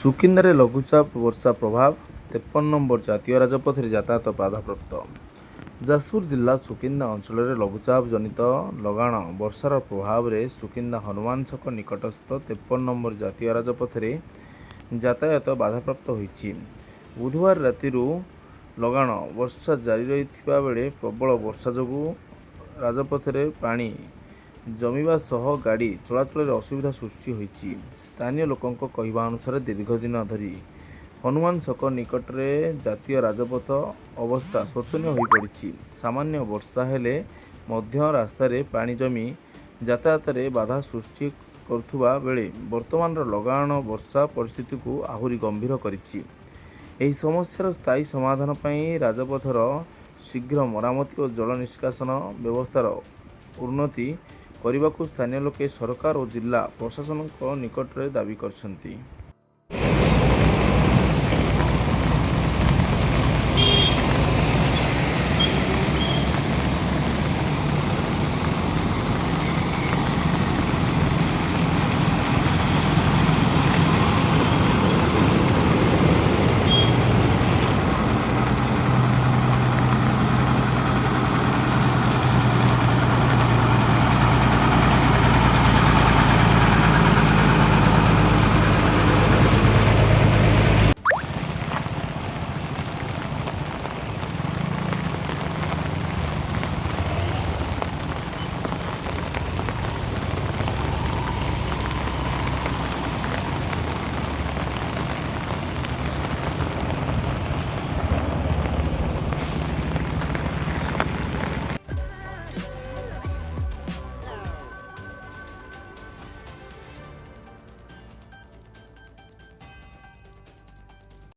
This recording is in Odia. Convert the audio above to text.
ସୁକିନ୍ଦାରେ ଲଘୁଚାପ ବର୍ଷା ପ୍ରଭାବ 53 ନମ୍ବର ଜାତୀୟ ରାଜପଥରେ ଯାତାୟାତ ବାଧାପ୍ରାପ୍ତ। ଯାଜପୁର ଜିଲ୍ଲା ସୁକିନ୍ଦା ଅଞ୍ଚଳରେ ଲଘୁଚାପ ଜନିତ ଲଗାଣ ବର୍ଷାର ପ୍ରଭାବରେ ସୁକିନ୍ଦା ହନୁମାନ ଛକ ନିକଟସ୍ଥ 53 ନମ୍ବର ଜାତୀୟ ରାଜପଥରେ ଯାତାୟାତ ବାଧାପ୍ରାପ୍ତ ହୋଇଛି। ବୁଧବାର ରାତିରୁ ଲଗାଣ ବର୍ଷା ଜାରି ରହିଥିବା ବେଳେ ପ୍ରବଳ ବର୍ଷା ଯୋଗୁଁ ରାଜପଥରେ ପାଣି ଜମିବା ସହ ଗାଡ଼ି ଚଳାଚଳରେ ଅସୁବିଧା ସୃଷ୍ଟି ହୋଇଛି। ସ୍ଥାନୀୟ ଲୋକଙ୍କ କହିବା ଅନୁସାରେ ଦୀର୍ଘ ଦିନ ଧରି ହନୁମାନ ଛକ ନିକଟରେ ଜାତୀୟ ରାଜପଥ ଅବସ୍ଥା ଶୋଚନୀୟ ହୋଇପଡ଼ିଛି। ସାମାନ୍ୟ ବର୍ଷା ହେଲେ ମଧ୍ୟ ରାସ୍ତାରେ ପାଣି ଜମି ଯାତାୟାତରେ ବାଧା ସୃଷ୍ଟି କରୁଥିବା ବେଳେ ବର୍ତ୍ତମାନର ଲଗାଣ ବର୍ଷା ପରିସ୍ଥିତିକୁ ଆହୁରି ଗମ୍ଭୀର କରିଛି। ଏହି ସମସ୍ୟାର ସ୍ଥାୟୀ ସମାଧାନ ପାଇଁ ରାଜପଥର ଶୀଘ୍ର ମରାମତି ଓ ଜଳ ନିଷ୍କାସନ ବ୍ୟବସ୍ଥାର ଉନ୍ନତି କରିବାକୁ ସ୍ଥାନୀୟ ଲୋକେ ସରକାର ଓ ଜିଲ୍ଲା ପ୍ରଶାସନଙ୍କ ନିକଟରେ ଦାବି କରିଛନ୍ତି।